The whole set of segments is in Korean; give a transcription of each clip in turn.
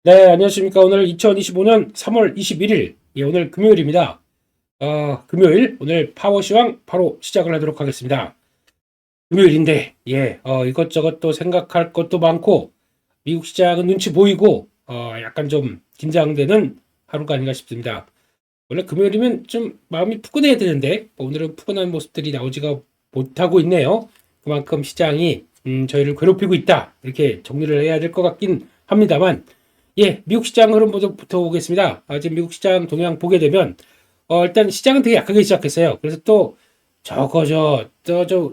네, 안녕하십니까. 오늘 2025년 3월 21일, 오늘 금요일입니다. 금요일, 오늘 파워시황 바로 시작을 하도록 하겠습니다. 금요일인데, 이것저것 또 생각할 것도 많고, 미국 시장은 눈치 보이고, 약간 좀 긴장되는 하루가 아닌가 싶습니다. 원래 금요일이면 좀 마음이 푸근해야 되는데, 오늘은 푸근한 모습들이 나오지가 못하고 있네요. 그만큼 시장이, 저희를 괴롭히고 있다. 이렇게 정리를 해야 될 것 같긴 합니다만, 미국 시장 흐름부터 보겠습니다. 지금 미국 시장 동향 보게 되면, 일단 시장은 되게 약하게 시작했어요. 그래서 또 저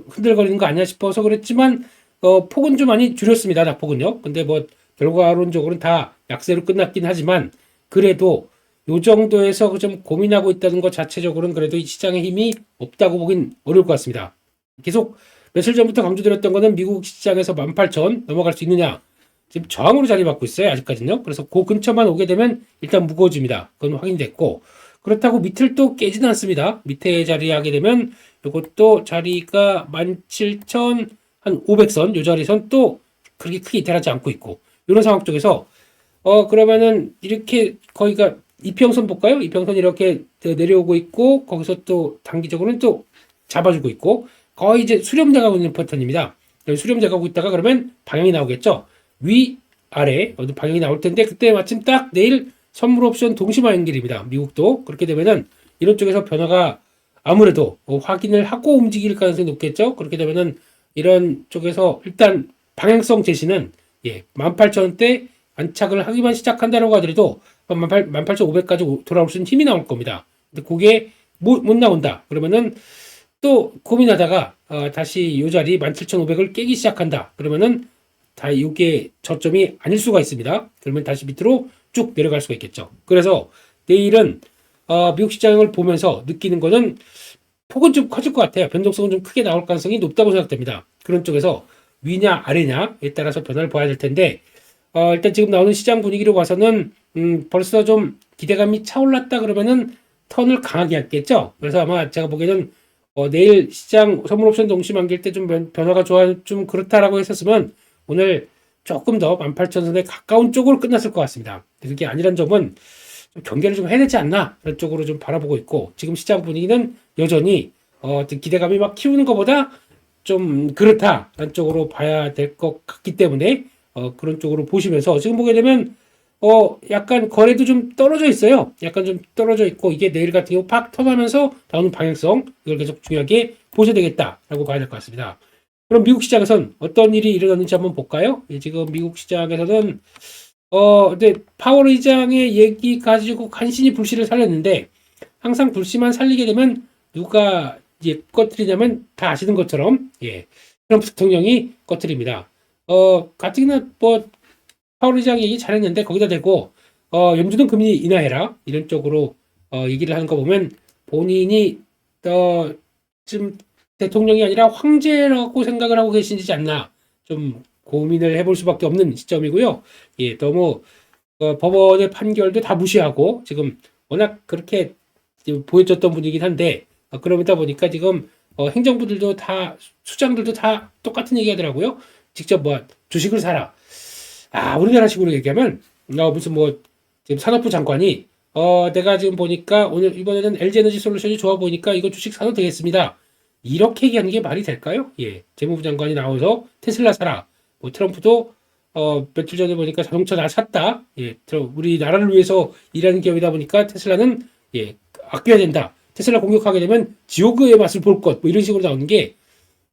흔들거리는 거 아니야 싶어서 그랬지만, 폭은 좀 많이 줄였습니다. 낙폭은요. 근데 뭐, 결과론적으로는 다 약세로 끝났긴 하지만, 그래도 요 정도에서 좀 고민하고 있다는 것 자체적으로는 그래도 이 시장의 힘이 없다고 보긴 어려울 것 같습니다. 계속 며칠 전부터 강조드렸던 거는 미국 시장에서 18,000 넘어갈 수 있느냐. 지금 저항으로 자리 잡고 있어요. 아직까지는요. 그래서 그 근처만 오게 되면 일단 무거워집니다. 그건 확인됐고. 그렇다고 밑을 또 깨지는 않습니다. 밑에 자리하게 되면 이것도 자리가 17,500선, 요 자리선 또 그렇게 크게 이탈하지 않고 있고. 이런 상황 쪽에서, 그러면은 이렇게 거기가 이평선 볼까요? 이평선 이렇게 내려오고 있고, 거기서 또 단기적으로는 또 잡아주고 있고, 거의 이제 수렴돼 가고 있는 패턴입니다. 수렴돼 가고 있다가 그러면 방향이 나오겠죠? 위, 아래, 어느 방향이 나올 텐데, 그때 마침 딱 내일 선물 옵션 동시화 연결입니다. 미국도. 그렇게 되면은 이런 쪽에서 변화가 아무래도 확인을 하고 움직일 가능성이 높겠죠? 그렇게 되면은 이런 쪽에서 일단 방향성 제시는 18,000원대 안착을 하기만 시작한다라고 하더라도 18,500까지 돌아올 수 있는 힘이 나올 겁니다. 근데 그게 못 나온다. 그러면은 또 고민하다가 다시 이 자리 17,500을 깨기 시작한다. 그러면은 다 이게 저점이 아닐 수가 있습니다. 그러면 다시 밑으로 쭉 내려갈 수가 있겠죠. 그래서 내일은 미국 시장을 보면서 느끼는 거는 폭은 좀 커질 것 같아요. 변동성은 좀 크게 나올 가능성이 높다고 생각됩니다. 그런 쪽에서 위냐 아래냐에 따라서 변화를 봐야 될 텐데 일단 지금 나오는 시장 분위기로 봐서는 벌써 좀 기대감이 차올랐다 그러면은 턴을 강하게 했겠죠. 그래서 아마 제가 보기에는 내일 시장 선물 옵션 동시 만길 때 좀 변화가 좋아 좀 그렇다라고 했었으면 오늘 조금 더 18,000선에 가까운 쪽으로 끝났을 것 같습니다. 그게 아니란 점은 좀 경계를 좀 해야 되지 않나 그런 쪽으로 좀 바라보고 있고 지금 시장 분위기는 여전히 기대감이 막 키우는 것보다 좀 그렇다라는 쪽으로 봐야 될 것 같기 때문에 그런 쪽으로 보시면서 지금 보게 되면 약간 거래도 좀 떨어져 있어요. 약간 좀 떨어져 있고 이게 내일 같은 경우 팍 터나면서 나오는 방향성 이걸 계속 중요하게 보셔야 되겠다라고 봐야 될 것 같습니다. 그럼 미국 시장에선 어떤 일이 일어났는지 한번 볼까요? 지금 미국 시장에서는 근데 파월 의장의 얘기 가지고 간신히 불씨를 살렸는데 항상 불씨만 살리게 되면 누가 이제 꺼트리냐면 다 아시는 것처럼 트럼프 대통령이 꺼트립니다. 가뜩이나 뭐 파월 의장 얘기 잘했는데 거기다 대고 연준은 금리 인하해라 이런 쪽으로 얘기를 하는 거 보면 본인이 지금 대통령이 아니라 황제라고 생각을 하고 계시지 않나 좀 고민을 해볼 수밖에 없는 시점이고요. 너무 법원의 판결도 다 무시하고 지금 워낙 그렇게 보여줬던 분이긴 한데 그러다 보니까 지금 행정부들도 다 수장들도 다 똑같은 얘기하더라고요. 직접 뭐 주식을 사라. 우리나라식으로 얘기하면 무슨 뭐 지금 산업부 장관이 내가 지금 보니까 오늘 이번에는 LG에너지 솔루션이 좋아 보니까 이거 주식 사도 되겠습니다. 이렇게 얘기하는 게 말이 될까요? 재무부 장관이 나와서 테슬라 사라. 뭐 트럼프도 며칠 전에 보니까 자동차 다 샀다. 우리나라를 위해서 일하는 기업이다 보니까 테슬라는 아껴야 된다. 테슬라 공격하게 되면 지옥의 맛을 볼 것. 뭐 이런 식으로 나오는 게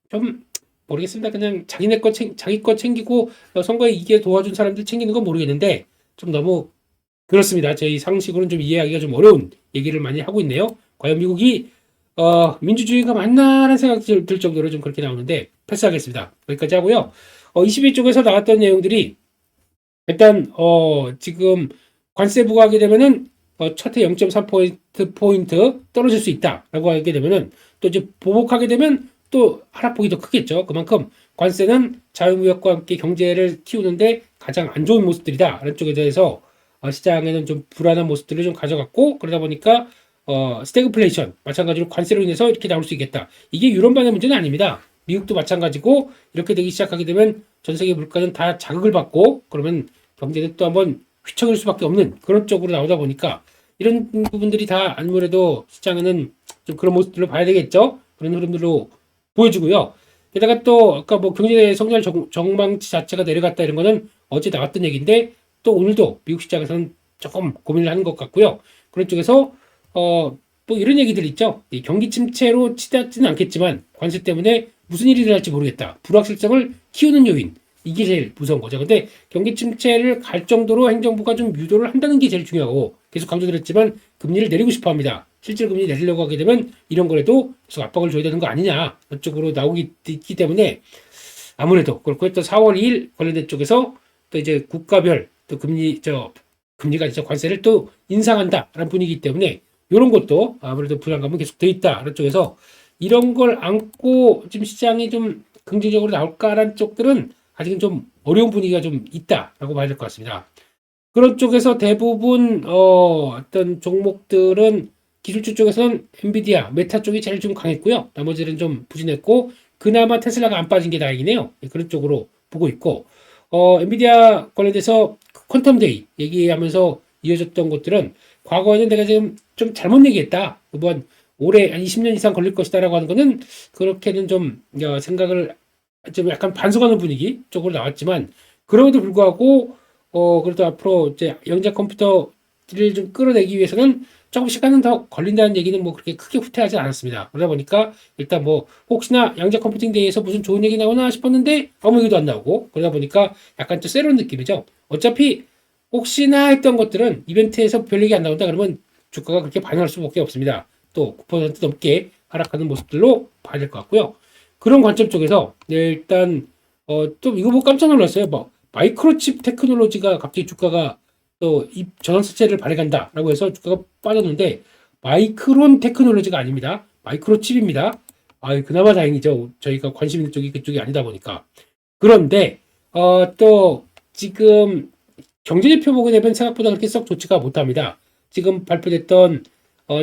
좀 모르겠습니다. 그냥 자기 거 챙기고 선거에 이게 도와준 사람들 챙기는 건 모르겠는데 좀 너무 그렇습니다. 저희 상식으로는 좀 이해하기가 좀 어려운 얘기를 많이 하고 있네요. 과연 미국이 민주주의가 맞나라는 생각이 들 정도로 좀 그렇게 나오는데 패스하겠습니다. 여기까지 하고요. 22쪽에서 나왔던 내용들이 일단 지금 관세 부과하게 되면은 첫해 0.3포인트 떨어질 수 있다라고 하게 되면은 또 이제 보복하게 되면 또 하락폭이 더 크겠죠. 그만큼 관세는 자유무역과 함께 경제를 키우는데 가장 안 좋은 모습들이다라는 쪽에 대해서 시장에는 좀 불안한 모습들을 좀 가져갔고 그러다 보니까 스태그플레이션 마찬가지로 관세로 인해서 이렇게 나올 수 있겠다. 이게 유럽만의 문제는 아닙니다. 미국도 마찬가지고 이렇게 되기 시작하게 되면 전 세계 물가는 다 자극을 받고 그러면 경제는 또 한번 휘청일 수밖에 없는 그런 쪽으로 나오다 보니까 이런 부분들이 다 아무래도 시장에는 좀 그런 모습들로 봐야 되겠죠. 그런 흐름들로 보여주고요. 게다가 또 아까 뭐 경제 성장 전망치 자체가 내려갔다 이런 거는 어제 나왔던 얘기인데 또 오늘도 미국 시장에서는 조금 고민을 하는 것 같고요. 그런 쪽에서 뭐 이런 얘기들 있죠. 이 경기 침체로 치닫지는 않겠지만 관세 때문에 무슨 일이 일어날지 모르겠다. 불확실성을 키우는 요인. 이게 제일 무서운 거죠. 근데 경기 침체를 갈 정도로 행정부가 좀 유도를 한다는 게 제일 중요하고 계속 강조드렸지만 금리를 내리고 싶어 합니다. 실질 금리 내리려고 하게 되면 이런 거라도 계속 압박을 줘야 되는 거 아니냐. 이쪽으로 나오기 있기 때문에 아무래도 그렇고 또 4월 2일 관련된 쪽에서 또 이제 국가별 또 금리가 이제 관세를 또 인상한다라는 분위기이기 때문에 이런 것도 아무래도 불안감은 계속 돼 있다라는 쪽에서 이런 걸 안고 지금 시장이 좀 긍정적으로 나올까라는 쪽들은 아직은 좀 어려운 분위기가 좀 있다라고 봐야 될 것 같습니다. 그런 쪽에서 대부분 어떤 종목들은 기술주 쪽에서는 엔비디아, 메타 쪽이 제일 좀 강했고요. 나머지는 좀 부진했고 그나마 테슬라가 안 빠진 게 다행이네요. 그런 쪽으로 보고 있고 엔비디아 관련돼서 퀀텀데이 얘기하면서 이어졌던 것들은 과거에는 내가 지금 좀 잘못 얘기했다. 이번 올해 한 20년 이상 걸릴 것이다라고 하는 거는 그렇게는 좀 생각을 좀 약간 반성하는 분위기 쪽으로 나왔지만 그럼에도 불구하고 그래도 앞으로 이제 영장 컴퓨터를 좀 끌어내기 위해서는 조금 시간은 더 걸린다는 얘기는 뭐 그렇게 크게 후퇴하지 않았습니다. 그러다 보니까 일단 뭐 혹시나 양자 컴퓨팅 대회에서 무슨 좋은 얘기 나오나 싶었는데 아무 얘기도 안 나오고 그러다 보니까 약간 좀 새로운 느낌이죠. 어차피 혹시나 했던 것들은 이벤트에서 별 얘기 안 나온다 그러면 주가가 그렇게 반응할 수밖에 없습니다. 또 9% 넘게 하락하는 모습들로 봐야 될 것 같고요. 그런 관점 쪽에서 일단 좀 이거 보고 깜짝 놀랐어요. 뭐 마이크로칩 테크놀로지가 갑자기 주가가 또 전환사채를 발행한다라고 해서 주가가 빠졌는데 마이크론 테크놀로지가 아닙니다. 마이크로칩입니다. 그나마 다행이죠. 저희가 관심 있는 쪽이 그쪽이 아니다 보니까. 그런데 또 지금 경제지표 보게 되면 생각보다 그렇게 썩 좋지가 못합니다. 지금 발표됐던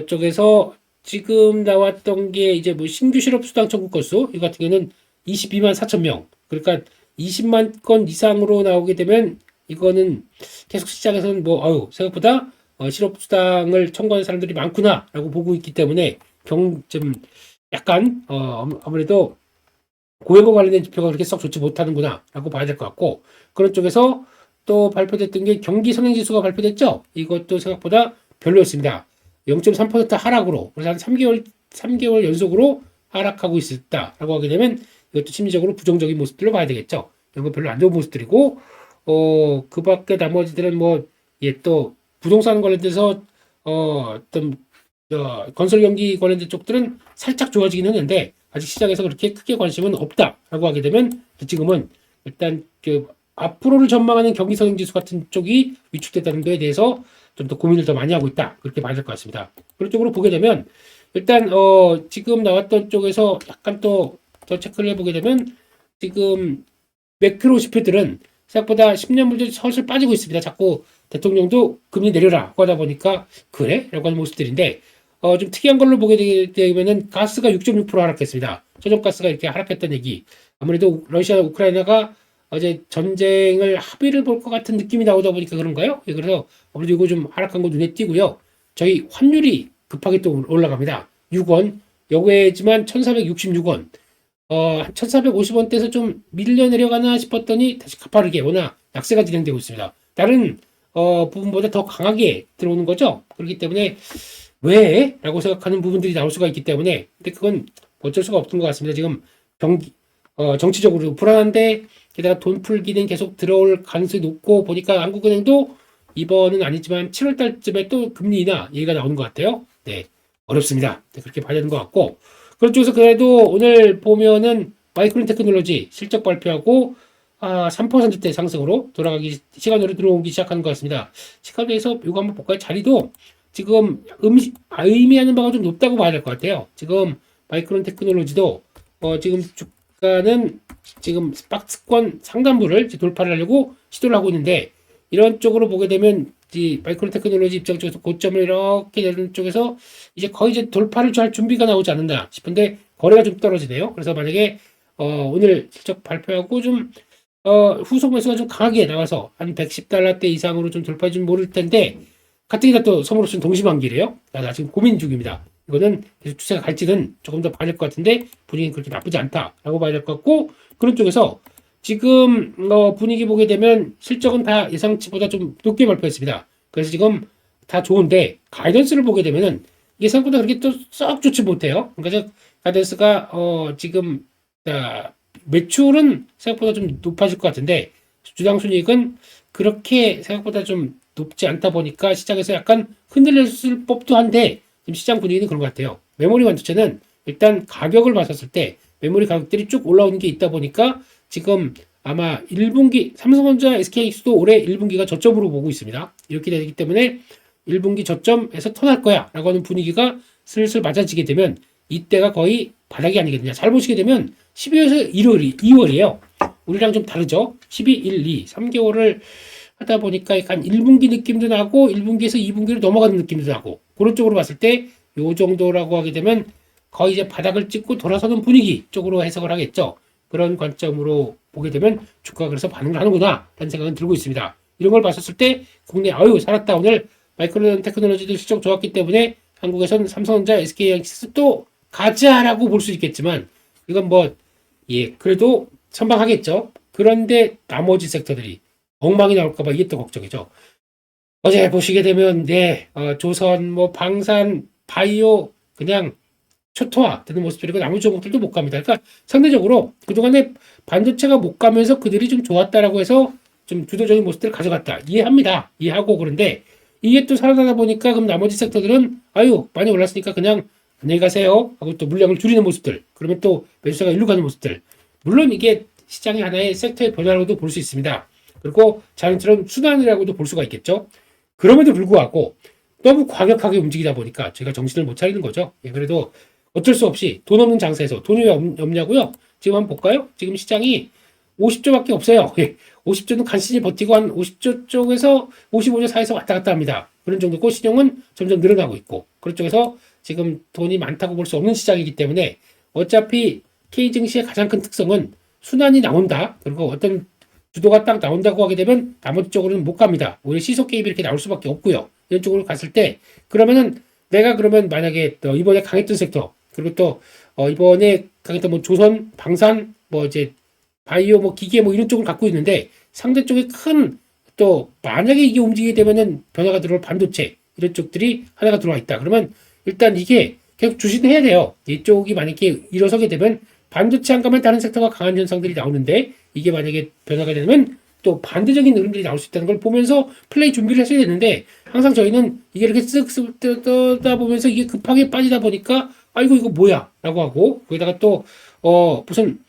쪽에서 지금 나왔던 게 이제 뭐 신규 실업 수당 청구 건수 이 같은 경우는 22만 4천 명. 그러니까 20만 건 이상으로 나오게 되면 이거는 계속 시장에서는 뭐 생각보다 실업 수당을 청구하는 사람들이 많구나라고 보고 있기 때문에 좀 약간 아무래도 고용과 관련된 지표가 그렇게 썩 좋지 못하는구나라고 봐야 될 것 같고 그런 쪽에서 또 발표됐던 게 경기 선행지수가 발표됐죠. 이것도 생각보다 별로였습니다. 0.3% 하락으로 그래서 한 3개월 연속으로 하락하고 있었다라고 하게 되면 이것도 심리적으로 부정적인 모습들로 봐야 되겠죠. 이런 거 별로 안 좋은 모습들이고 그 밖에 나머지들은 또 부동산 관련돼서 어떤 건설 경기 관련된 쪽들은 살짝 좋아지긴 했는데 아직 시장에서 그렇게 크게 관심은 없다라고 하게 되면 지금은 일단 앞으로를 전망하는 경기 선행지수 같은 쪽이 위축됐다는 데에 대해서 좀 더 고민을 더 많이 하고 있다. 그렇게 봐야 될 것 같습니다. 그런 쪽으로 보게 되면 일단 지금 나왔던 쪽에서 약간 또 더 체크를 해보게 되면 지금 매크로 지표들은 생각보다 10년 물들이 서슬 빠지고 있습니다. 자꾸 대통령도 금리 내려라 하다 보니까 그래? 라고 하는 모습들인데 좀 특이한 걸로 보게 되면은 가스가 6.6% 하락했습니다. 천연가스가 이렇게 하락했던 얘기. 아무래도 러시아 우크라이나가 어제 전쟁을 합의를 볼 것 같은 느낌이 나오다 보니까 그런가요? 그래서 아무래도 이거 좀 하락한 거 눈에 띄고요. 저희 환율이 급하게 또 올라갑니다. 6원, 여기지만 1,466원. 1,450원대에서 좀 밀려 내려가나 싶었더니 다시 가파르게 워낙 약세가 진행되고 있습니다. 다른 부분보다 더 강하게 들어오는 거죠. 그렇기 때문에 왜? 라고 생각하는 부분들이 나올 수가 있기 때문에 근데 그건 어쩔 수가 없던 것 같습니다. 지금 정치적으로 불안한데 게다가 돈 풀기는 계속 들어올 가능성이 높고 보니까 한국은행도 이번은 아니지만 7월 달쯤에 또 금리 인하 얘기가 나오는 것 같아요. 네, 어렵습니다. 네, 그렇게 봐야 되는 것 같고 그런 쪽에서 그래도 오늘 보면은 마이크론 테크놀로지 실적 발표하고 3%대 상승으로 시간으로 들어오기 시작하는 것 같습니다. 시간에서 이거 한번 볼까요? 자리도 지금 의미하는 바가 좀 높다고 봐야 될 것 같아요. 지금 마이크론 테크놀로지도 지금 주가는 지금 박스권 상단부를 돌파를 하려고 시도를 하고 있는데 이런 쪽으로 보게 되면 이 마이크론 테크놀로지 입장 쪽에서 고점을 이렇게 내는 쪽에서 이제 거의 이제 돌파를 할 준비가 나오지 않는다 싶은데 거래가 좀 떨어지네요. 그래서 만약에 오늘 실적 발표하고 좀 후속 매수가 좀 강하게 나와서 한 110달러대 이상으로 좀 돌파해주면 모를 텐데, 가뜩이나 또 선물옵션 동시만기래요. 나 지금 고민 중입니다. 이거는 계속 추세가 갈지는 조금 더 봐야 될 것 같은데, 분위기는 그렇게 나쁘지 않다라고 봐야 될 것 같고, 그런 쪽에서 지금 분위기 보게 되면 실적은 다 예상치보다 좀 높게 발표했습니다. 그래서 지금 다 좋은데, 가이던스를 보게 되면은 이게 생각보다 그렇게 또 썩 좋지 못해요. 그러니까 가이던스가 지금 매출은 생각보다 좀 높아질 것 같은데, 주당 순이익은 그렇게 생각보다 좀 높지 않다 보니까 시장에서 약간 흔들렸을 법도 한데, 지금 시장 분위기는 그런 것 같아요. 메모리 반도체는 일단 가격을 봤었을 때 메모리 가격들이 쭉 올라오는 게 있다 보니까 지금 아마 1분기 삼성전자, SK하이닉스도 올해 1분기가 저점으로 보고 있습니다. 이렇게 되기 때문에 1분기 저점에서 턴할 거야 라고 하는 분위기가 슬슬 맞아지게 되면 이때가 거의 바닥이 아니겠느냐. 잘 보시게 되면 12월에서 2월이에요. 우리랑 좀 다르죠. 12, 1, 2, 3개월을 하다 보니까 약간 1분기 느낌도 나고 1분기에서 2분기로 넘어가는 느낌도 나고, 그런 쪽으로 봤을 때 요 정도라고 하게 되면 거의 이제 바닥을 찍고 돌아서는 분위기 쪽으로 해석을 하겠죠. 그런 관점으로 보게 되면 주가가 그래서 반응을 하는구나 라는 생각은 들고 있습니다. 이런 걸 봤었을 때 국내 아유 살았다, 오늘 마이크론 테크놀로지도 실적 좋았기 때문에 한국에선 삼성전자, SK하이닉스 또 가자라고 볼 수 있겠지만, 이건 뭐 그래도 선방하겠죠. 그런데 나머지 섹터들이 엉망이 나올까봐 이게 또 걱정이죠. 어제 보시게 되면 조선, 뭐 방산, 바이오 그냥 초토화 되는 모습들이고 나머지 종목들도 못 갑니다. 그러니까 상대적으로 그동안에 반도체가 못 가면서 그들이 좀 좋았다라고 해서 좀 주도적인 모습들을 가져갔다. 이해합니다. 이해하고. 그런데 이게 또 살아나다 보니까 그럼 나머지 섹터들은 아유 많이 올랐으니까 그냥 안녕히 가세요 하고 또 물량을 줄이는 모습들, 그러면 또 매수세가 일로 가는 모습들, 물론 이게 시장의 하나의 섹터의 변화로도 볼 수 있습니다. 그리고 자연스러운 순환이라고도 볼 수가 있겠죠. 그럼에도 불구하고 너무 과격하게 움직이다 보니까 저희가 정신을 못 차리는 거죠. 그래도 어쩔 수 없이 돈 없는 장사에서 돈이 왜 없냐고요? 지금 한번 볼까요? 지금 시장이 50조밖에 없어요. 50조는 간신히 버티고 한 50조 쪽에서 55조 사이에서 왔다 갔다 합니다. 그런 정도고 신용은 점점 늘어나고 있고, 그런 쪽에서 지금 돈이 많다고 볼 수 없는 시장이기 때문에 어차피 K증시의 가장 큰 특성은 순환이 나온다. 그리고 어떤 주도가 딱 나온다고 하게 되면 나머지 쪽으로는 못 갑니다. 오히려 시속 개입이 이렇게 나올 수밖에 없고요. 이런 쪽으로 갔을 때 그러면은 내가 그러면 만약에 또 이번에 강했던 섹터, 그리고 또 이번에 강했던 뭐 조선, 방산, 뭐 이제 바이오, 뭐 기계 뭐 이런 쪽을 갖고 있는데, 상대 쪽에 큰 또 만약에 이게 움직이게 되면은 변화가 들어올 반도체 이런 쪽들이 하나가 들어와 있다. 그러면 일단 이게 계속 주시해야 돼요. 이쪽이 만약에 일어서게 되면 반도체 안 가면 다른 섹터가 강한 현상들이 나오는데, 이게 만약에 변화가 되면 또 반대적인 흐름들이 나올 수 있다는 걸 보면서 플레이 준비를 했어야 되는데, 항상 저희는 이게 이렇게 쓱쓱 뜨다 보면서 이게 급하게 빠지다 보니까 아이고 이거 뭐야 라고 하고, 거기다가 또 무슨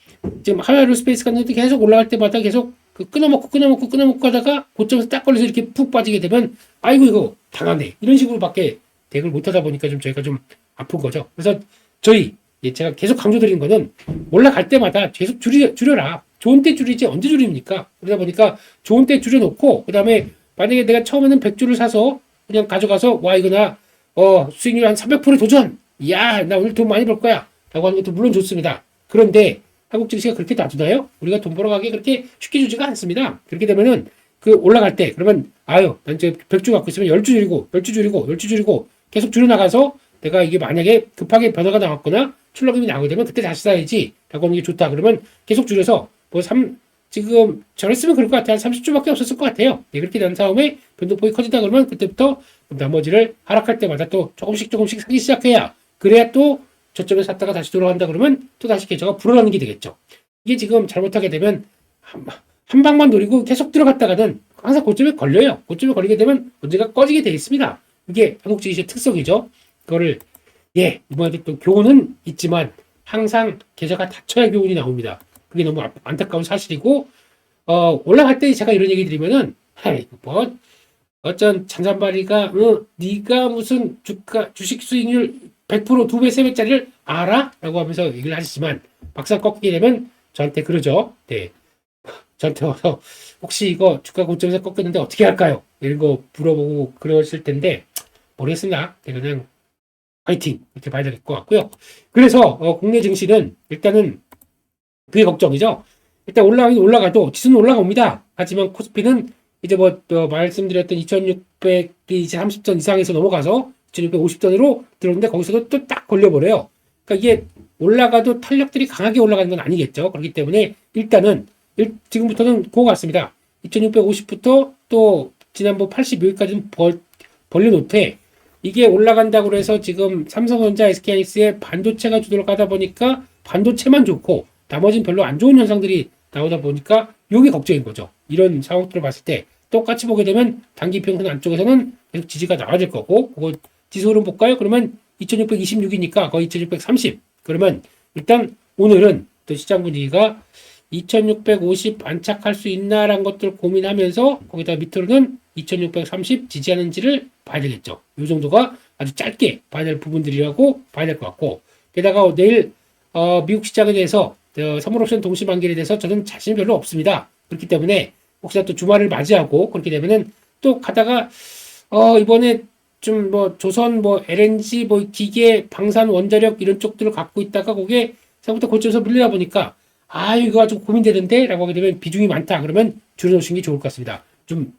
지금 하이에로스페이스 같은 것도 계속 올라갈 때마다 계속 끊어먹고 하다가 고점에서 딱 걸려서 이렇게 푹 빠지게 되면 아이고 이거 당하네, 이런 식으로밖에 대응을 못하다 보니까 좀 저희가 좀 아픈 거죠. 그래서 제가 계속 강조드리는 거는 올라갈 때마다 계속 줄여라. 좋은 때 줄이지 언제 줄입니까? 그러다 보니까 좋은 때 줄여놓고, 그 다음에 만약에 내가 처음에는 100주를 사서 그냥 가져가서 와 이거 나 수익률 한 300% 도전, 야 나 오늘 돈 많이 벌 거야 라고 하는 것도 물론 좋습니다. 그런데 한국 증시가 그렇게 놔두나요? 우리가 돈 벌어가기 그렇게 쉽게 주지가 않습니다. 그렇게 되면은 올라갈 때 그러면 아유 난 이제 100주 갖고 있으면 10주 줄이고 계속 줄여나가서 내가 이게 만약에 급하게 변화가 나왔거나 출렁임이 나오게 되면 그때 다시 사야지 라고 하는 게 좋다. 그러면 계속 줄여서 지금 저랬으면 그럴 것 같아요. 한 30주밖에 없었을 것 같아요. 그렇게 된 다음에 변동폭이 커진다 그러면 그때부터 나머지를 하락할 때마다 또 조금씩 사기 시작해야, 그래야 또 저점에서 샀다가 다시 돌아간다 그러면 또 다시 계좌가 불어나는 게 되겠죠. 이게 지금 잘못하게 되면 한 방만 노리고 계속 들어갔다가는 항상 고점에 걸려요. 고점에 걸리게 되면 언제가 꺼지게 돼 있습니다. 이게 한국 증시의 특성이죠. 그거를 이번에 또 교훈은 있지만 항상 계좌가 닫혀야 교훈이 나옵니다. 그게 너무 안타까운 사실이고, 올라갈 때 제가 이런 얘기 드리면은 뭐 어쩐 잔잔바리가 네가 무슨 주식 수익률 100% 2배, 3배짜리를 알아? 라고 하면서 얘기를 하시지만 막상 꺾이게 되면 저한테 그러죠. 네. 저한테 와서 혹시 이거 주가 고점에서 꺾였는데 어떻게 할까요? 이런 거 물어보고 그러실 텐데 모르겠습니다. 그냥 파이팅 이렇게 봐야 될 것 같고요. 그래서 국내 증시는 일단은 그게 걱정이죠. 일단 올라가긴 올라가도 지수는 올라갑니다. 하지만 코스피는 이제 뭐 또 말씀드렸던 2600이 이제 30선 이상에서 넘어가서 2650선으로 들어오는데 거기서도 또 딱 걸려버려요. 그러니까 이게 올라가도 탄력들이 강하게 올라가는 건 아니겠죠. 그렇기 때문에 일단은 지금부터는 그거 같습니다. 2650부터 또 지난번 82까지는 벌려놓되 이게 올라간다고 해서 지금 삼성전자, SK하이닉스의 반도체가 주도를 가다 보니까 반도체만 좋고 나머지는 별로 안 좋은 현상들이 나오다 보니까 이게 걱정인 거죠. 이런 상황들을 봤을 때 똑같이 보게 되면 단기 평균 안쪽에서는 계속 지지가 나와야 될 거고 그거 지수 흐름 볼까요? 그러면 2626이니까 거의 2630. 그러면 일단 오늘은 또 시장 분위기가 2650 안착할 수 있나라는 것들 고민하면서 거기다 밑으로는 2630 지지하는지를 봐야 되겠죠. 이 정도가 아주 짧게 봐야 될 부분들이라고 봐야 될 것 같고 게다가 내일 미국 시장에 대해서 선물옵션 동시 만기에 대해서 저는 자신이 별로 없습니다. 그렇기 때문에 혹시나 또 주말을 맞이하고 그렇게 되면은 또 가다가 이번에 좀 뭐 조선 뭐 LNG 뭐 기계 방산 원자력 이런 쪽들을 갖고 있다가 그게 생각보다 고점에서 밀리다 보니까 이거 아주 고민되는데 라고 하게 되면 비중이 많다 그러면 줄여놓으시는 게 좋을 것 같습니다. 좀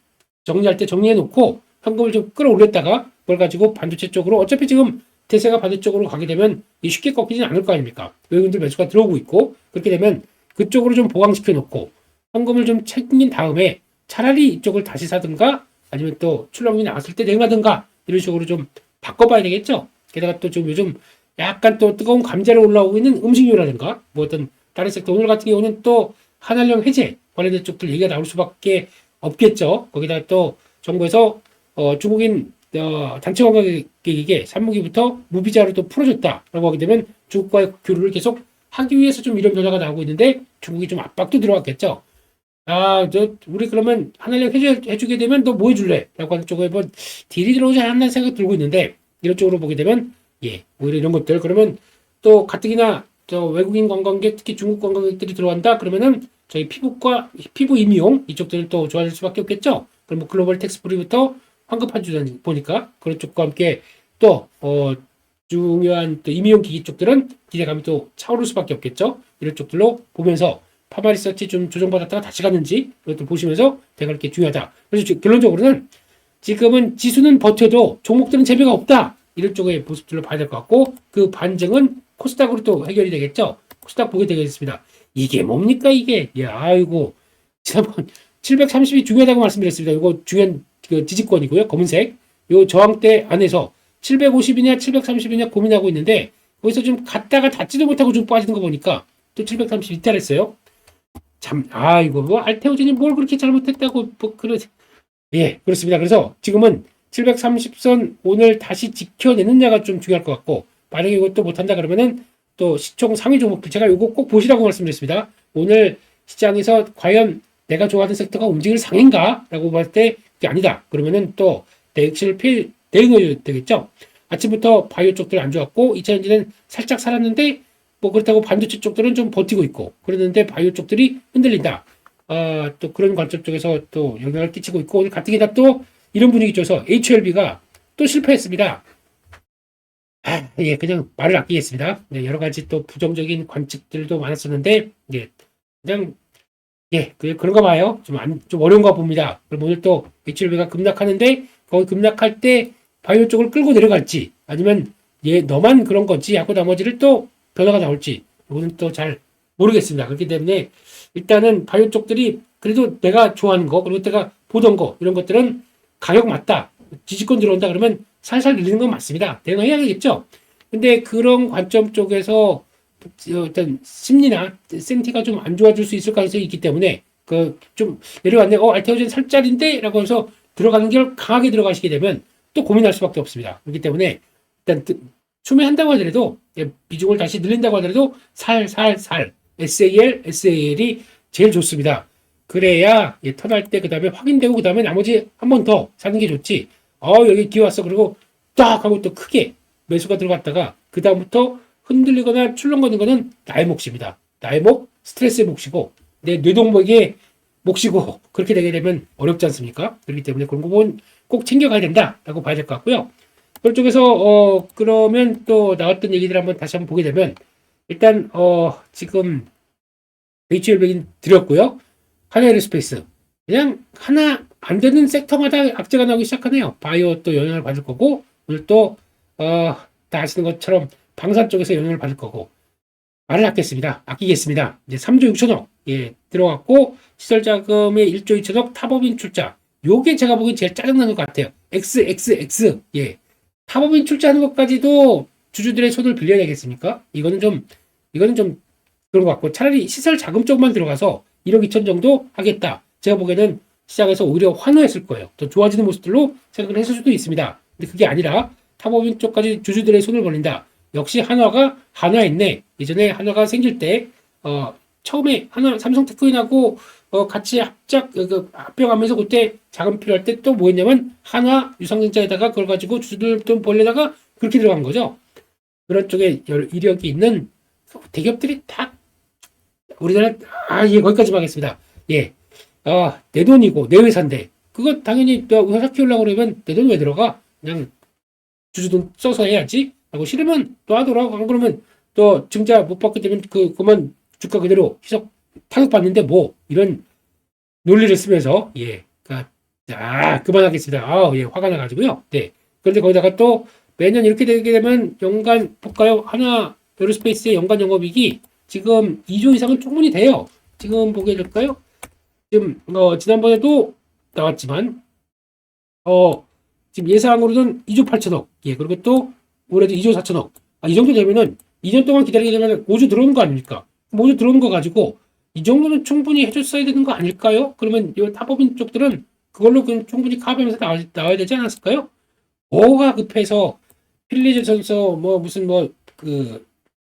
정리할 때 정리해 놓고 현금을 좀 끌어올렸다가 그걸 가지고 반도체 쪽으로 어차피 지금 대세가 반대쪽으로 가게 되면 쉽게 꺾이지는 않을 거 아닙니까? 외국인들 매수가 들어오고 있고 그렇게 되면 그쪽으로 좀 보강시켜 놓고 현금을 좀 챙긴 다음에 차라리 이쪽을 다시 사든가 아니면 또 출렁이 나왔을 때 냉하든가 이런 식으로 좀 바꿔봐야 되겠죠. 게다가 또 좀 요즘 약간 또 뜨거운 감자로 올라오고 있는 음식료라든가 뭐 어떤 다른 섹터 오늘 같은 경우는 또 한한령 해제 관련된 쪽들 얘기가 나올 수밖에 없겠죠. 거기다 또 정부에서 중국인 단체 관광객에게 3분기부터 무비자로 또 풀어줬다라고 하게 되면 중국과의 교류를 계속 하기 위해서 좀 이런 변화가 나오고 있는데 중국이 좀 압박도 들어왔겠죠. 우리 그러면 한한령 해주게 되면 너 뭐 해줄래? 라고 하는 쪽에 뭐 딜이 들어오지 않았나 생각 들고 있는데 이런 쪽으로 보게 되면 오히려 이런 것들 그러면 또 가뜩이나 외국인 관광객 특히 중국 관광객들이 들어간다 그러면은 저희 피부 임의용 이쪽들은 또 좋아질 수밖에 없겠죠. 그럼 뭐 글로벌 텍스프리부터 황급한 주전 보니까 그런 쪽과 함께 또 중요한 또 임의용 기기 쪽들은 기대감이 또 차오를 수밖에 없겠죠. 이런 쪽들로 보면서 파마리서치 좀 조정받았다가 다시 갔는지 이것도 보시면서 대가리 게 중요하다. 그래서 결론적으로는 지금은 지수는 버텨도 종목들은 재미가 없다. 이런 쪽의 모습들로 봐야 될 것 같고 그 반증은 코스닥으로 또 해결이 되겠죠. 코스닥 보게 되겠습니다. 이게 뭡니까 이게? 아이고 지난번 730이 중요하다고 말씀드렸습니다. 이거 중요한 그 지지권이고요. 검은색. 요 저항대 안에서 750이냐 730이냐 고민하고 있는데 거기서 좀 갔다가 닿지도 못하고 좀 빠지는 거 보니까 또 730 이탈했어요. 참, 이거 뭐 알테오젠이 뭘 그렇게 잘못했다고 뭐 그렇습니다. 그래서 지금은 730선 오늘 다시 지켜내느냐가 좀 중요할 것 같고 만약에 이것도 못한다 그러면은 또 시총 상위 종목들 제가 이거 꼭 보시라고 말씀드렸습니다. 오늘 시장에서 과연 내가 좋아하는 섹터가 움직일 상인가? 라고 봤을 때 그게 아니다. 그러면은 또 대응을 대응해야 되겠죠. 아침부터 바이오 쪽들 안 좋았고 2차전지는 살짝 살았는데 뭐 그렇다고 반도체 쪽들은 좀 버티고 있고 그러는데 바이오 쪽들이 흔들린다. 또 그런 관점 쪽에서 또 영향을 끼치고 있고 오늘 가뜩이나 또 이런 분위기 줘서 HLB가 또 실패했습니다. 그냥 말을 아끼겠습니다. 여러 가지 또 부정적인 관측들도 많았었는데 그냥 그런가 봐요. 좀 어려운가 봅니다. 그럼 오늘 또 HLB가 급락하는데 거기 급락할 때 바이오 쪽을 끌고 내려갈지 아니면 너만 그런 거지 하고 나머지를 또 변화가 나올지 이거는 또 잘 모르겠습니다. 그렇기 때문에 일단은 바이오 쪽들이 그래도 내가 좋아하는 거 그리고 내가 보던 거 이런 것들은 가격 맞다. 지지권 들어온다 그러면 살살 밀리는 건 맞습니다. 대응해야겠죠. 근데 그런 관점 쪽에서 어떤 심리나 센티가 좀 안 좋아질 수 있을 가능성이 있기 때문에 좀 내려왔네. 알테오젠 살 자리인데 라고 해서 들어가는 길 강하게 들어가시게 되면 또 고민할 수밖에 없습니다. 그렇기 때문에 일단 추매한다고 하더라도 비중을 다시 늘린다고 하더라도 SAL이 제일 좋습니다. 그래야 턴할 때 그 다음에 확인되고 그 다음에 나머지 한 번 더 사는 게 좋지. 여기 기회 왔어. 그리고 딱 하고 또 크게 매수가 들어갔다가 그 다음부터 흔들리거나 출렁거리는 거는 나의 몫입니다. 나의 몫, 스트레스의 몫이고 내 뇌동맥의 몫이고 그렇게 되게 되면 어렵지 않습니까? 그렇기 때문에 그런 부분 꼭 챙겨가야 된다라고 봐야 될 것 같고요. 그쪽에서 그러면 또 나왔던 얘기들 한번 다시 한번 보게 되면 일단 지금 HL백인 드렸고요. 하나에어로스페이스 그냥 하나 안 되는 섹터마다 악재가 나오기 시작하네요. 바이오 또 영향을 받을 거고 오늘 또 다 아시는 것처럼 방산 쪽에서 영향을 받을 거고 말을 아끼겠습니다. 이제 3조 6천억 들어갔고 시설 자금의 1조 2천억 탑업인 출자. 요게 제가 보기엔 제일 짜증나는 것 같아요. XXX 탑업인 출자하는 것까지도 주주들의 손을 빌려야 되겠습니까? 이거는 좀 그런 것 같고 차라리 시설 자금 쪽만 들어가서 1억 2천 정도 하겠다. 제가 보기에는 시장에서 오히려 환호했을 거예요. 더 좋아지는 모습들로 생각을 했을 수도 있습니다. 근데 그게 아니라 탑업인 쪽까지 주주들의 손을 벌린다. 역시 한화가 한화했네. 예전에 한화가 생길 때 처음에 한화 삼성테크인하고 같이 합병하면서 그때 자금 필요할 때 또 뭐 했냐면 한화 유상증자에다가 그걸 가지고 주주들 좀 벌려다가 그렇게 들어간 거죠. 그런 쪽에 이력이 있는 대기업들이 다 우리나라 거기까지만 하겠습니다. 내 돈이고 내 회사인데 그거 당연히 회사 키우려고 그러면 내 돈 왜 들어가? 그냥 주주 돈 써서 해야지. 하고 싫으면 또 하더라고. 안 그러면 또 증자 못 받게 되면 그만 주가 그대로 희석 타격받는데 뭐 이런 논리를 쓰면서 그만하겠습니다. 화가 나가지고요. 네. 그런데 거기다가 또 매년 이렇게 되게 되면 연간 볼까요? 하나 에어로스페이스의 연간 영업이익이 지금 2조 이상은 충분히 돼요. 지금 보게 될까요? 지금 지난번에도 나왔지만 지금 예상으로는 2조 8천억. 그리고 또 올해도 2조 4천억. 이 정도 되면은 2년 동안 기다리게 되면 5조 들어오는 거 아닙니까? 5조 들어오는 거 가지고 이 정도는 충분히 해줬어야 되는 거 아닐까요? 그러면 이 탑업인 쪽들은 그걸로 그냥 충분히 카업하면서 나와야 되지 않았을까요? 뭐가 급해서 필리즈 선수 무슨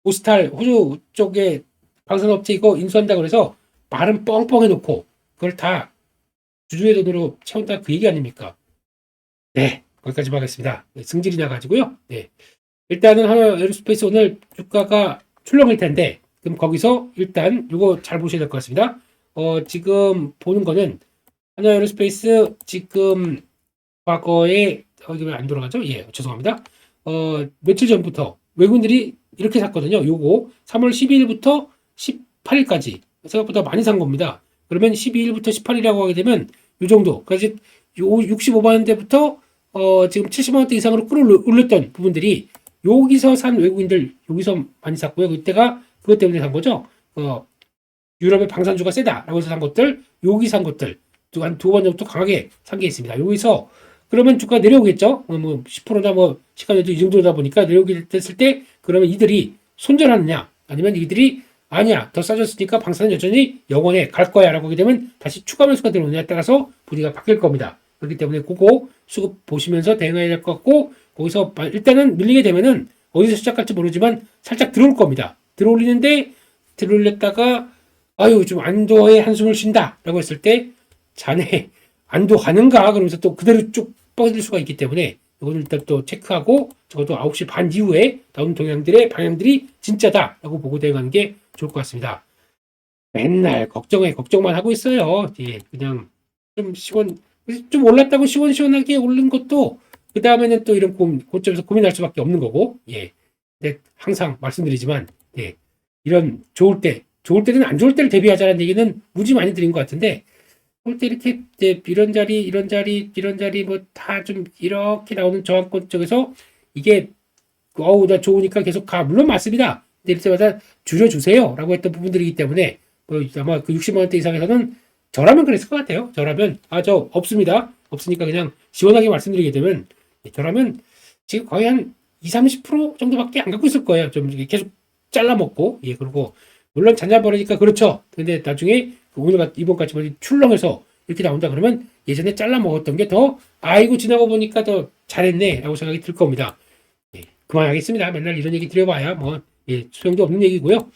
오스탈 호주 쪽에 방산업체 이거 인수한다 그래서 말은 뻥뻥 해놓고 그걸 다 주주의 돈으로 채운다 그 얘기 아닙니까? 네, 거기까지만 하겠습니다. 승질이 나가지고요. 네, 일단은 하나 에어로스페이스 오늘 주가가 출렁일 텐데 그럼 거기서 일단 이거 잘 보셔야 될 것 같습니다. 지금 보는 거는 하나 에어로스페이스 지금 과거에 이게 왜 안 돌아가죠? 죄송합니다. 며칠 전부터 외국인들이 이렇게 샀거든요. 요거 3월 12일부터 18일까지 생각보다 많이 산 겁니다. 그러면 12일부터 18일이라고 하게 되면 요 정도. 그래서 65만 원대부터 지금 70만 원대 이상으로 끌어올렸던 부분들이 여기서 산 외국인들 여기서 많이 샀고요. 그때가 그것 때문에 산 거죠. 유럽의 방산주가 세다라고 해서 산 것들, 여기 산 것들 한 두 번 정도 강하게 산 게 있습니다. 여기서 그러면 주가 내려오겠죠. 10%나 시간에도 이 정도다 보니까 내려오게 됐을 때 그러면 이들이 손절하느냐 아니면 이들이 아니야 더 싸졌으니까 방산은 여전히 영원해 갈 거야 라고 하게 되면 다시 추가 매수가 들어오느냐에 따라서 분위기가 바뀔 겁니다. 그렇기 때문에 그거 수급 보시면서 대응해야 될 것 같고 거기서 일단은 밀리게 되면은 어디서 시작할지 모르지만 살짝 들어올 겁니다. 들어올렸다가 좀 안도의 한숨을 쉰다 라고 했을 때 자네 안도하는가 그러면서 또 그대로 쭉 뻗을 수가 있기 때문에 이거는 일단 또 체크하고 적어도 9시 반 이후에 나온 방향들이 진짜다 라고 보고 대응하는 게 좋을 것 같습니다. 맨날 걱정만 하고 있어요. 그냥 좀 올랐다고 시원시원하게 오른 것도 그 다음에는 또 이런 고점에서 고민할 수밖에 없는 거고 근데 항상 말씀드리지만 이런 좋을 때는 안 좋을 때를 대비하자는 얘기는 무지 많이 드린 것 같은데 볼 때 이렇게 이런 자리 다 좀 이렇게 나오는 저항권 쪽에서 이게 나 좋으니까 계속 가 물론 맞습니다. 근데 이럴 때마다 줄여주세요 라고 했던 부분들이기 때문에 아마 그 60만 원대 이상에서는 저라면 그랬을 것 같아요. 저라면 저 없습니다. 없으니까 그냥 시원하게 말씀드리게 되면 저라면 지금 거의 한 20-30% 정도밖에 안 갖고 있을 거예요. 좀 계속 잘라먹고 그리고 물론 잔잔버리니까 그렇죠. 근데 나중에 이번까지 출렁해서 이렇게 나온다 그러면 예전에 잘라 먹었던 게 더 지나고 보니까 더 잘했네 라고 생각이 들 겁니다. 그만하겠습니다. 맨날 이런 얘기 드려봐야 소용도 없는 얘기고요.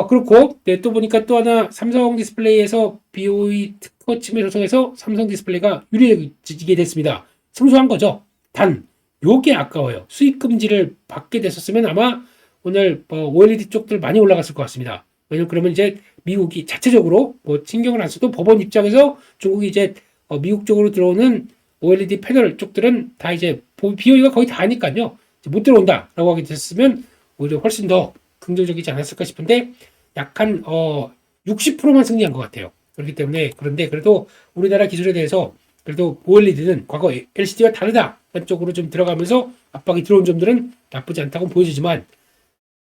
그렇고 또 보니까 또 하나 삼성 디스플레이에서 BOE 특허 침해 소송에서 삼성 디스플레이가 유리해지게 됐습니다. 승소한 거죠. 단 요게 아까워요. 수익 금지를 받게 됐었으면 아마 오늘 OLED 쪽들 많이 올라갔을 것 같습니다. 왜냐면 그러면 이제 미국이 자체적으로 신경을 안 써도 법원 입장에서 중국이 이제 미국 쪽으로 들어오는 OLED 패널 쪽들은 다 이제 BOE가 거의 다 하니까요. 못 들어온다라고 하게 됐으면 오히려 훨씬 더 긍정적이지 않았을까 싶은데 약간 60%만 승리한 것 같아요. 그렇기 때문에 그런데 그래도 우리나라 기술에 대해서 그래도 OLED는 과거 LCD와 다르다 그런 쪽으로 좀 들어가면서 압박이 들어온 점들은 나쁘지 않다고 보여지지만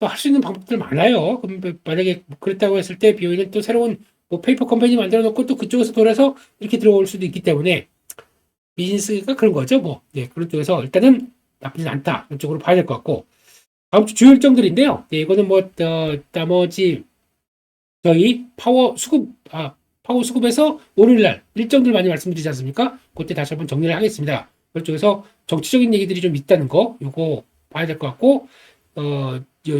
또 할 수 있는 방법들 많아요. 그럼 만약에 그랬다고 했을 때 BOE는 또 새로운 뭐 페이퍼 컴퍼니 만들어 놓고 또 그쪽에서 돌아서 이렇게 들어올 수도 있기 때문에 비즈니스가 그런 거죠. 뭐 네, 그런 쪽에서 일단은 나쁘진 않다 이런 쪽으로 봐야 될 것 같고 다음 주 주요 일정들인데요. 네, 이거는 뭐 나머지 저희 파워 수급에서 월요일 날 일정들 많이 말씀드리지 않습니까? 그때 다시 한번 정리를 하겠습니다. 그쪽에서 정치적인 얘기들이 좀 있다는 거, 요거 봐야 될 것 같고,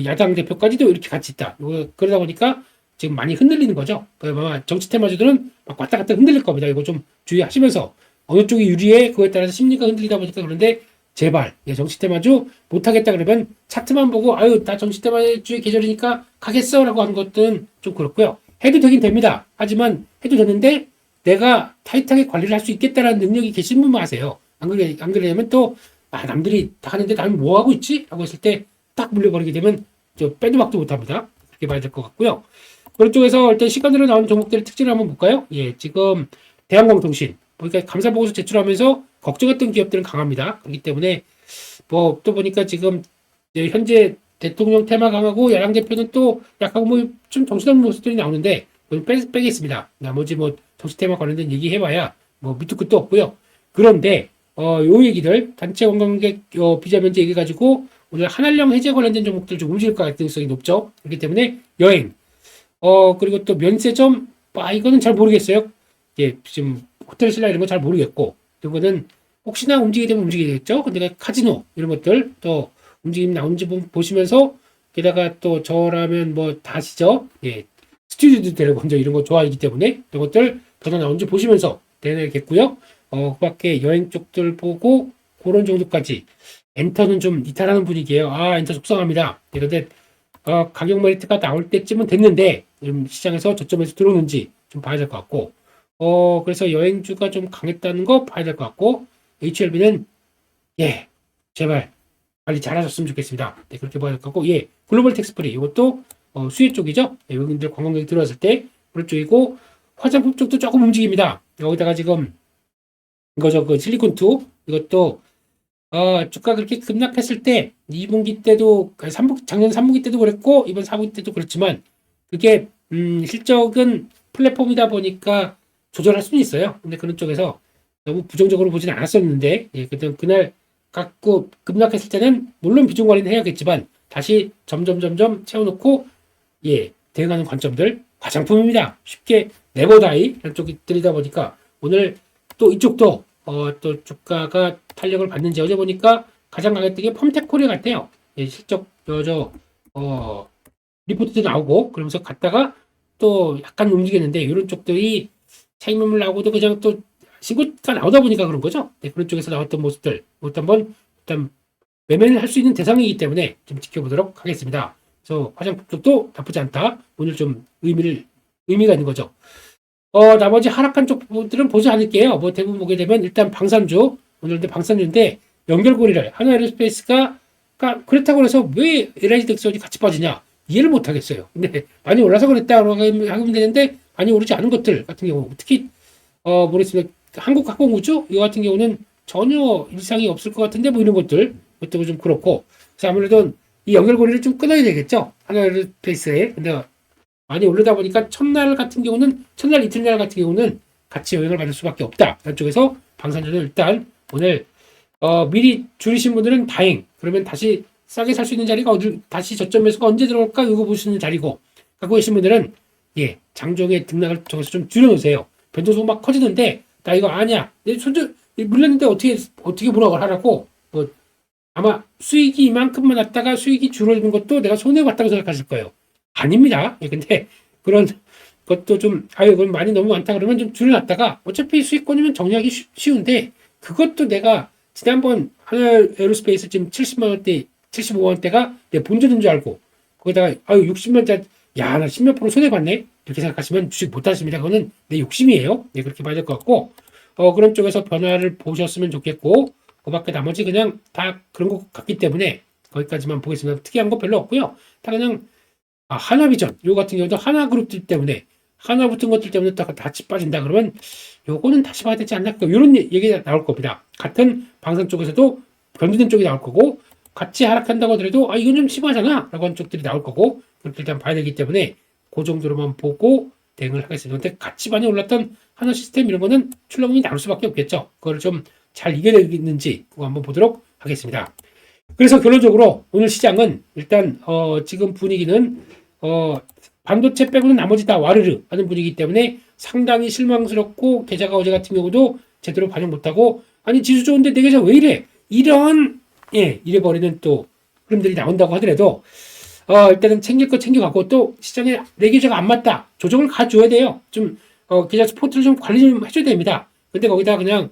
야당 대표까지도 이렇게 같이 있다. 요거 그러다 보니까 지금 많이 흔들리는 거죠. 아마 정치 테마주들은 막 왔다 갔다 흔들릴 겁니다. 이거 좀 주의하시면서 어느 쪽이 유리해 그거에 따라서 심리가 흔들리다 보니까 그런데 제발 정치 테마주 못하겠다 그러면 차트만 보고 아유 나 정치 테마주의 계절이니까 가겠어라고 하는 것들은 좀 그렇고요. 해도 되긴 됩니다. 하지만 해도 되는데 내가 타이트하게 관리를 할 수 있겠다라는 능력이 계신 분만 하세요. 안 그러냐면 또 남들이 다 하는데 나는 뭐 하고 있지? 라고 했을 때 딱 물려버리게 되면 빼도 박도 못합니다. 그렇게 봐야 될 것 같고요. 그런 쪽에서 일단 시간으로 나온 종목들의 특징을 한번 볼까요? 예, 지금 대한광통신 그러니까 감사보고서 제출하면서 걱정했던 기업들은 강합니다. 그렇기 때문에 뭐 또 보니까 지금 현재 대통령 테마 강하고 야당 대표는 또 약간 뭐 좀 정신없는 모습들이 나오는데 빼겠습니다. 나머지 뭐 정치 테마 관련된 얘기 해봐야 뭐 밑도 끝도 없고요. 그런데 요 얘기들 단체 관광객 비자 면제 얘기 가지고 오늘 한한령 해제 관련된 종목들 좀 움직일 가능성이 높죠. 그렇기 때문에 여행 그리고 또 면세점 이거는 잘 모르겠어요. 예, 지금 호텔 신라 이런 거 잘 모르겠고 이거는 혹시나 움직이게 되면 움직이겠죠. 근데 카지노 이런 것들 또 움직임 나오는지 보시면서 게다가 또 저라면 뭐 다시죠. 예, 스튜디오도 데려 먼저 이런 거 좋아하기 때문에 이런 것들 변화 나오는지 보시면서 내야겠고요. 그 밖에 여행 쪽들 보고 그런 정도까지 엔터는 좀 이탈하는 분위기예요. 엔터 속상합니다. 그런데 가격 메리트가 나올 때쯤은 됐는데 시장에서 저점에서 들어오는지 좀 봐야 될 것 같고 그래서 여행주가 좀 강했다는 거 봐야 될 것 같고 HLB는 예 제발 관리 잘하셨으면 좋겠습니다. 네, 그렇게 봐야 될 것 같고 예 글로벌 텍스프리 이것도 수혜 쪽이죠. 예, 외국인들 관광객이 들어왔을 때 그런 쪽이고 화장품 쪽도 조금 움직입니다. 여기다가 지금 이거죠 그 실리콘2 이것도 주가 그렇게 급락했을 때 2분기 때도 작년 3분기 때도 그랬고 이번 4분기 때도 그렇지만 그게 실적은 플랫폼이다 보니까 조절할 수는 있어요. 근데 그런 쪽에서 너무 부정적으로 보진 않았었는데 예, 그날 갖고 급락했을 때는 물론 비중 관리는 해야겠지만 다시 점점 채워놓고 예 대응하는 관점들 화장품입니다. 쉽게 네버다이 이런 쪽들이다 보니까 오늘 또 이쪽도 또 주가가 탄력을 받는지 어제 보니까 가장 강했던 게 펌텍코리아 같아요. 예, 실적 리포트도 나오고 그러면서 갔다가 또 약간 움직였는데 이런 쪽들이 차익매물 나오고도 그냥 또 신고가 나오다 보니까 그런 거죠. 네, 그런 쪽에서 나왔던 모습들 한번 일단 매매를 할 수 있는 대상이기 때문에 좀 지켜보도록 하겠습니다. 그래서 화장품 쪽도 나쁘지 않다. 오늘 좀 의미가 있는 거죠. 나머지 하락한 쪽들은 보지 않을게요. 뭐 대부분 보게 되면 일단 방산주 오늘도 방산주인데 연결고리를 한화에어스페이스가 그렇다고 해서 왜 LIG 덱스원이 같이 빠지냐 이해를 못 하겠어요. 근데 많이 올라서 그랬다고 하면 되는데 많이 오르지 않은 것들 같은 경우 특히 모르겠습니다. 한국항공우주 이거 같은 경우는 전혀 일상이 없을 것 같은데 뭐 이런 것들 그것도 좀 그렇고 그래서 아무래도 이 연결고리를 좀 끊어야 되겠죠. 한화에어스페이스에 근데 많이 오르다 보니까 첫날 이틀날 같은 경우는 같이 영향을 받을 수밖에 없다. 이쪽에서 방산주는 일단 오늘 미리 줄이신 분들은 다행. 그러면 다시 싸게 살 수 있는 자리가 다시 저점에서 언제 들어올까 이거 보시는 자리고 갖고 계신 분들은 예 장중에 등락을 통해서 좀 줄여놓으세요. 변동수가 막 커지는데 나 이거 아니야. 내 손절 물렸는데 어떻게 뭐라고 하라고 뭐 아마 수익이 이만큼만 났다가 수익이 줄어드는 것도 내가 손해봤다고 생각하실 거예요. 아닙니다. 예, 근데 그런 것도 좀 그럼 많이 너무 많다 그러면 좀 줄여놨다가 어차피 수익권이면 정리하기 쉬운데 그것도 내가 지난번 하나에어로스페이스 지금 70만 원대 75만 원대가 내 본전인 줄 알고 거기다가 60만 원짜리 나 10몇 프로 손해봤네 이렇게 생각하시면 주식 못하십니다. 그거는 내 욕심이에요. 네, 그렇게 봐야 될 것 같고 그런 쪽에서 변화를 보셨으면 좋겠고 그 밖에 나머지 그냥 다 그런 것 같기 때문에 거기까지만 보겠습니다. 특이한 거 별로 없고요. 다 그냥 하나비전 요 같은 경우도 하나그룹들 때문에 하나 붙은 것들 때문에 또 다시 빠진다 그러면 요거는 다시 봐야 되지 않나, 이런 얘기가 나올 겁니다. 같은 방산 쪽에서도 변두된 쪽이 나올 거고, 같이 하락한다고 하더라도 이건 좀 심하잖아 라고 하는 쪽들이 나올 거고, 그렇게 일단 봐야 되기 때문에 그 정도로만 보고 대응을 하겠습니다. 근데 같이 많이 올랐던 하나 시스템 이런 거는 출렁임이 나올 수밖에 없겠죠. 그걸 좀 잘 이겨내겠는지 그거 한번 보도록 하겠습니다. 그래서 결론적으로 오늘 시장은 일단 지금 분위기는 반도체 빼고는 나머지 다 와르르 하는 분위기 때문에 상당히 실망스럽고, 계좌가 어제 같은 경우도 제대로 반영 못하고, 아니 지수 좋은데 내 계좌 왜 이래, 이런 이래버리는 또 흐름들이 나온다고 하더라도 일단은 챙길 거 챙겨가고, 또 시장에 내 계좌가 안 맞다 조정을 가줘야 돼요. 좀 계좌 스포트를 좀 관리 좀 해줘야 됩니다. 근데 거기다 그냥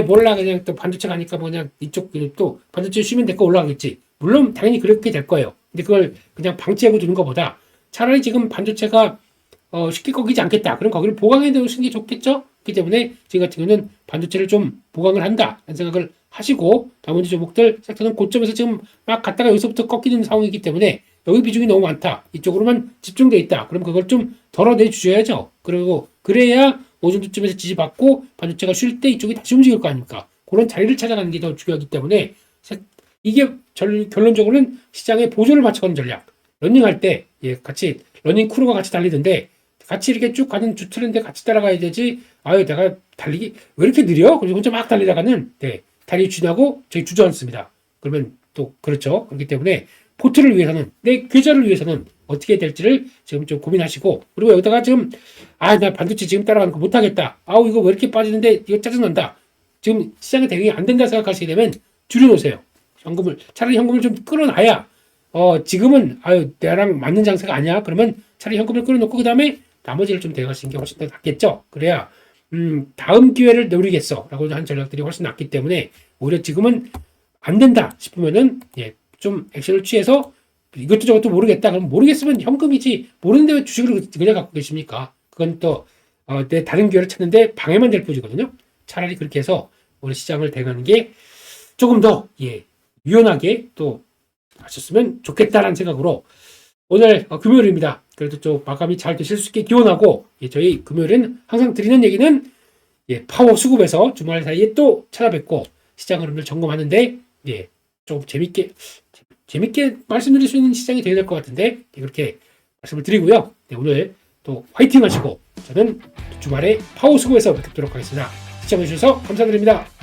몰라 그냥 또 반도체 가니까 뭐 그냥 이쪽 또 반도체 쉬면 될 거 올라가겠지, 물론 당연히 그렇게 될 거예요. 근데 그걸 그냥 방치하고 두는 것보다 차라리 지금 반도체가 쉽게 꺾이지 않겠다, 그럼 거기를 보강해 두시는 게 좋겠죠. 그렇기 때문에 지금 같은 경우는 반도체를 좀 보강을 한다 라는 생각을 하시고, 나머지 종목들 섹터는 고점에서 지금 막 갔다가 여기서부터 꺾이는 상황이기 때문에 여기 비중이 너무 많다, 이쪽으로만 집중돼 있다, 그럼 그걸 좀 덜어내 주셔야죠. 그리고 그래야 어느 정도쯤에서 지지받고 반도체가 쉴 때 이쪽이 다시 움직일 거 아닙니까? 그런 자리를 찾아가는 게 더 중요하기 때문에 이게 결론적으로는 시장에 보조를 맞춰가는 전략. 러닝할 때 같이 러닝 크루가 같이 달리던데 같이 이렇게 쭉 가는 주트렌드 같이 따라가야 되지. 내가 달리기 왜 이렇게 느려? 그래서 혼자 막 달리다가는 다리 쥐나고 저희 주저앉습니다. 그러면 또 그렇죠. 그렇기 때문에 포트를 위해서는, 내 계좌를 위해서는 어떻게 될지를 지금 좀 고민하시고, 그리고 여기다가 지금 나 반도체 지금 따라가는 거 못하겠다, 이거 왜 이렇게 빠지는데 이거 짜증난다, 지금 시장에 대응이 안 된다 생각하시게 되면 줄여놓으세요. 차라리 현금을 좀 끌어놔야 지금은 나랑 맞는 장세가 아니야 그러면 차라리 현금을 끌어놓고 그 다음에 나머지를 좀 대응하시는 게 훨씬 더 낫겠죠. 그래야 다음 기회를 노리겠어 라고 하는 전략들이 훨씬 낫기 때문에, 오히려 지금은 안 된다 싶으면은 좀 액션을 취해서 이것도 저것도 모르겠다 그럼 모르겠으면 현금이지, 모르는데 왜 주식을 그냥 갖고 계십니까? 그건 또 내 다른 기회를 찾는데 방해만 될 뿐이거든요. 차라리 그렇게 해서 우리 시장을 대응하는 게 조금 더 유연하게 또 하셨으면 좋겠다라는 생각으로, 오늘 금요일입니다. 그래도 좀 마감이 잘 되실 수 있게 기원하고, 저희 금요일은 항상 드리는 얘기는 파워 수급에서 주말 사이에 또 찾아뵙고 시장 흐름을 점검하는데 좀 재밌게 말씀드릴 수 있는 시장이 되어야 될 것 같은데 그렇게 말씀을 드리고요. 오늘 또 화이팅 하시고 저는 주말에 파워 수급에서 뵙도록 하겠습니다. 시청해주셔서 감사드립니다.